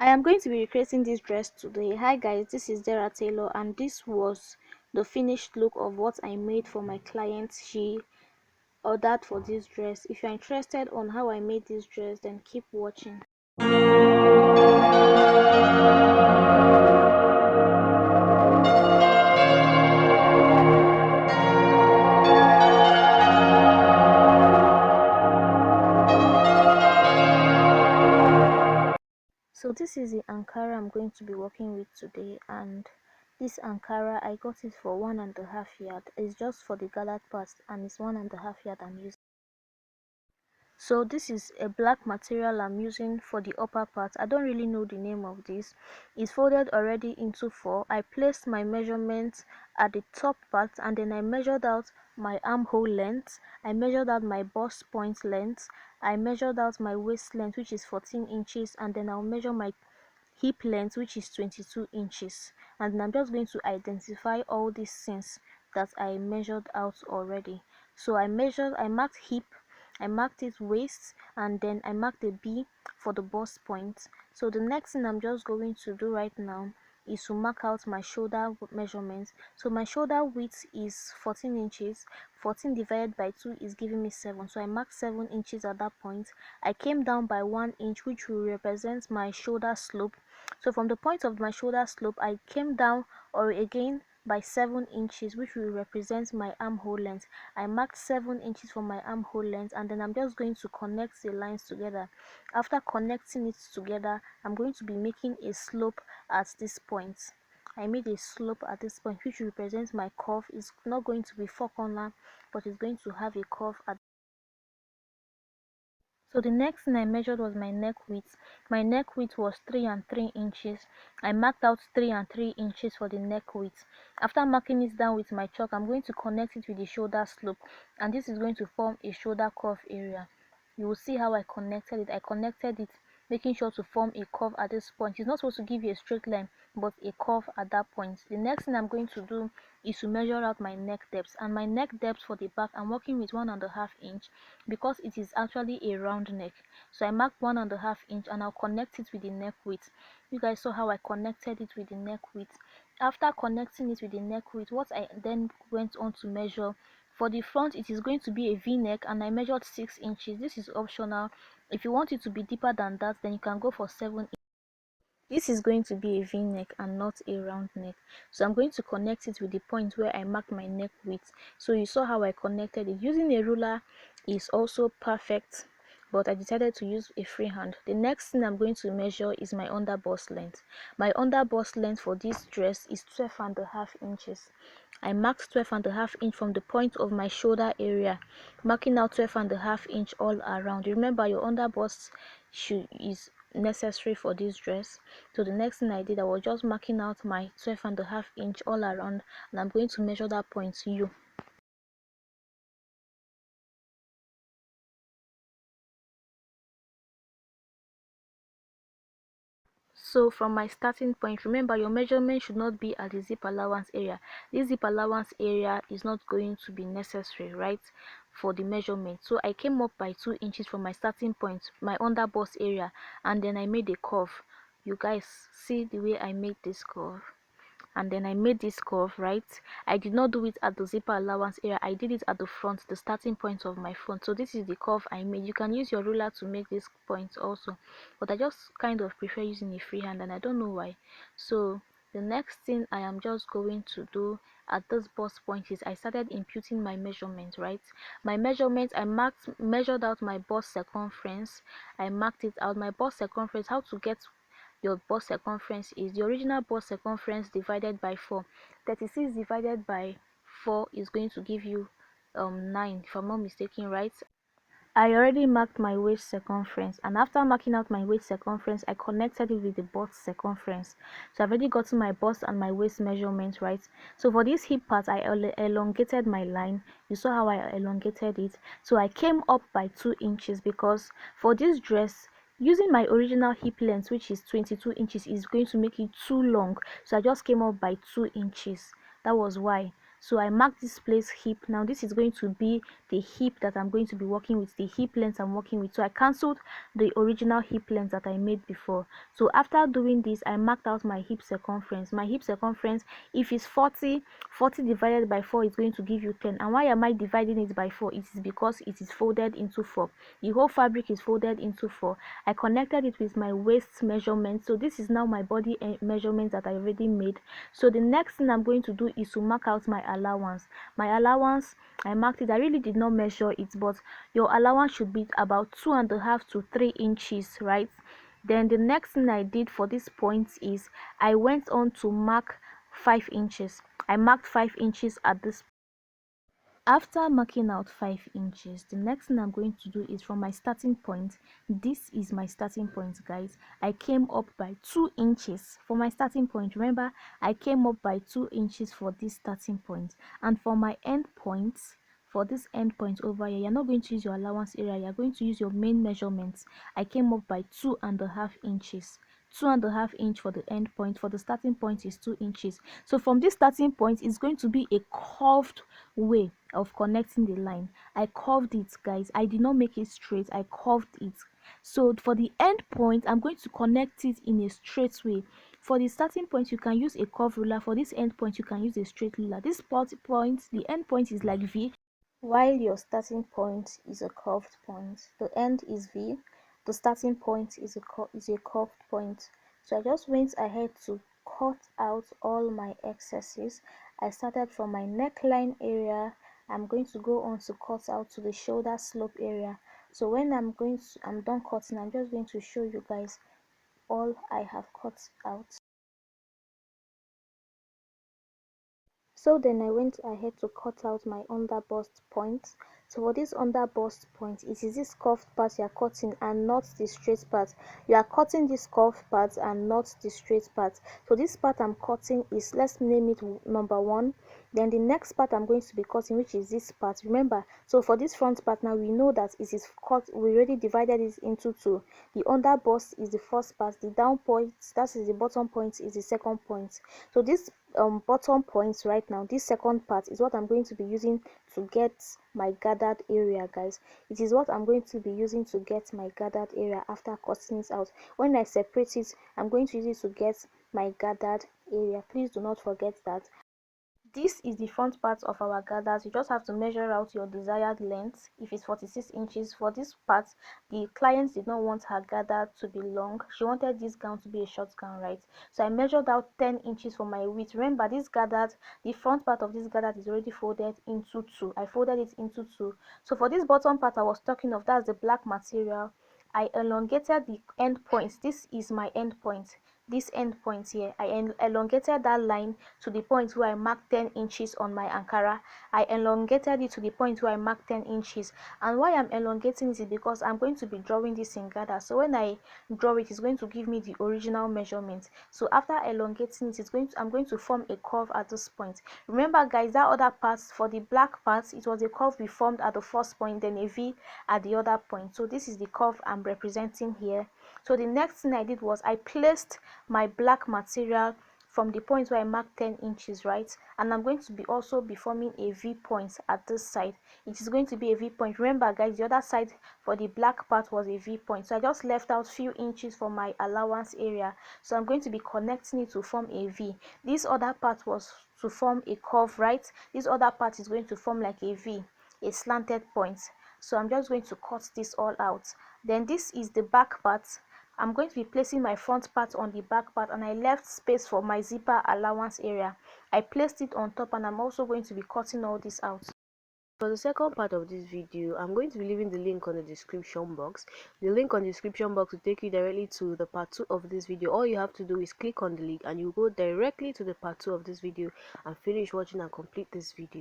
I am going to be recreating this dress today. Hi guys, this is Dara Taylor and this was the finished look of what I made for my client. She ordered for this dress. If you're interested on how I made this dress, then keep watching. So this is the Ankara I'm going to be working with today, and this Ankara I got it for 1.5 yard. It's just for the gathered part and it's 1.5 yard I'm using. So this is a black material I'm using for the upper part. I don't really know the name of this. It's folded already into 4. I placed my measurements at the top part and then I measured out my armhole length. I measured out my bust point length. I measured out my waist length, which is 14 inches, and then I'll measure my hip length, which is 22 inches, and I'm just going to identify all these things that I measured out already. So I marked hip, I marked it waist, and then I marked a B for the bust point. So the next thing I'm just going to do right now is to mark out my shoulder measurements. So my shoulder width is 14 inches. 14 divided by 2 is giving me 7, so I marked 7 inches at that point. I came down by 1 inch, which will represent my shoulder slope. So from the point of my shoulder slope, I came down or again by 7 inches, which will represent my armhole length. I marked 7 inches for my armhole length, and then I'm just going to connect the lines together. After connecting it together, I'm going to be making a slope at this point. I made a slope at this point, which represents my curve. It's not going to be 4 corner, but it's going to have a curve at. So the next thing I measured was my neck width. My neck width was 3 and 3 inches. I marked out 3 and 3 inches for the neck width. After marking it down with my chalk, I'm going to connect it with the shoulder slope, and this is going to form a shoulder curve area. You will see how I connected it. I connected it, making sure to form a curve at this point. It's not supposed to give you a straight line, but a curve at that point. The next thing I'm going to do is to measure out my neck depth, and my neck depth for the back I'm working with 1.5 inch because it is actually a round neck. So I marked 1.5 inch and I'll connect it with the neck width. You guys saw how I connected it with the neck width. After connecting it with the neck width, what I then went on to measure for the front, it is going to be a v-neck, and I measured 6 inches. This is optional. If you want it to be deeper than that, then you can go for 7. This is going to be a v-neck and not a round neck. So I'm going to connect it with the point where I marked my neck width. So you saw how I connected it. Using a ruler is also perfect, but I decided to use a free hand. The next thing I'm going to measure is my underbust length. My underbust length for this dress is 12.5 inches. I marked 12.5 inch from the point of my shoulder area, marking out 12.5 inch all around. Remember, your underbust is necessary for this dress. So the next thing I did, I was just marking out my 12.5 inch all around, and I'm going to measure that point U. So from my starting point, remember your measurement should not be at the zip allowance area. This zip allowance area is not going to be necessary, right, for the measurement. So I came up by 2 inches from my starting point, my underbust area, and then I made a curve. You guys see the way I made this curve, and then I made this curve, right? I did not do it at the zipper allowance area. I did it at the front, the starting point of my front. So this is the curve I made. You can use your ruler to make this point also, but I just kind of prefer using a free hand, and I don't know why. So the next thing I am just going to do at this bust point is I started imputing my measurement, right? My measurement, I measured out my bust circumference. I marked it out. My bust circumference, how to get your bust circumference is the original bust circumference divided by 4. 36 divided by 4 is going to give you 9, if I'm not mistaken, right? I already marked my waist circumference, and after marking out my waist circumference, I connected it with the bust circumference. So I've already gotten my bust and my waist measurement, right? So for this hip part, I elongated my line. You saw how I elongated it. So I came up by 2 inches because for this dress, using my original hip length, which is 22 inches, is going to make it too long. So I just came up by 2 inches. That was why. So I mark this place hip. Now this is going to be the hip that I'm going to be working with, the hip length I'm working with. So I cancelled the original hip length that I made before. So after doing this, I marked out my hip circumference. My hip circumference, if it's 40 divided by 4 is going to give you 10. And why am I dividing it by 4? It is because it is folded into 4. The whole fabric is folded into 4. I connected it with my waist measurement. So this is now my body measurement that I already made. So the next thing I'm going to do is to mark out my allowance. My allowance, I marked it. I really did not measure it, but your allowance should be about 2.5 to 3 inches, right? Then the next thing I did for this point is I went on to mark 5 inches. I marked 5 inches at this. After marking out 5 inches, the next thing I'm going to do is from my starting point. This is my starting point, guys. I came up by 2 inches for my starting point. Remember, I came up by 2 inches for this starting point. And for my end point, for this end point over here, you're not going to use your allowance area, you're going to use your main measurements. I came up by 2.5 inches. 2.5 inch for the end point. For the starting point is 2 inches. So from this starting point, it's going to be a curved way of connecting the line. I curved it, guys. I did not make it straight, I curved it. So for the end point, I'm going to connect it in a straight way. For the starting point, you can use a curved ruler. For this end point, you can use a straight ruler. This point, the end point is like V, while your starting point is a curved point. The end is V, the starting point is a curved point. So I just went ahead to cut out all my excesses. I started from my neckline area. I'm going to go on to cut out to the shoulder slope area. So when I'm done cutting, I'm just going to show you guys all I have cut out. So then I went ahead to cut out my underbust point. So for this underbust point, it is this curved part you are cutting and not the straight part. You are cutting this curved part and not the straight part. So this part I'm cutting is, let's name it number 1. Then the next part I'm going to be cutting, which is this part. Remember, so for this front part now, we know that it is cut, we already divided it into 2. The underbust is the first part, the down point, that is the bottom point, is the second point. So this bottom points right now, this second part is what I'm going to be using to get my gathered area, guys. It is what I'm going to be using to get my gathered area after cutting it out. When I separate it, I'm going to use it to get my gathered area. Please do not forget that. This is the front part of our gathers. You just have to measure out your desired length. If it's 46 inches for this part, the client did not want her gather to be long. She wanted this gown to be a short gown, right? So I measured out 10 inches for my width. Remember, this gathered, the front part of this gathered is already folded into 2. I folded it into 2. So for this bottom part I was talking of, that's the black material. I elongated the end points. This is my end point. This end point here, I elongated that line to the point where I marked 10 inches on my Ankara. I elongated it to the point where I marked 10 inches. And why I'm elongating it is because I'm going to be drawing this in gather. So when I draw it, it's going to give me the original measurement. So after elongating it, I'm going to form a curve at this point. Remember, guys, that other part, for the black part, it was a curve we formed at the first point, then a V at the other point. So this is the curve I'm representing here. So the next thing I did was I placed my black material from the point where I marked 10 inches, right? And I'm going to be also be forming a V point at this side. It is going to be a V point. Remember, guys, the other side for the black part was a V point. So I just left out few inches for my allowance area. So I'm going to be connecting it to form a V. This other part was to form a curve, right? This other part is going to form like a V, a slanted point. So I'm just going to cut this all out. Then this is the back part. I'm going to be placing my front part on the back part, and I left space for my zipper allowance area. I placed it on top, and I'm also going to be cutting all this out. For the second part of this video, I'm going to be leaving the link on the description box. The link on the description box will take you directly to the part 2 of this video. All you have to do is click on the link and you go directly to the part 2 of this video and finish watching and complete this video.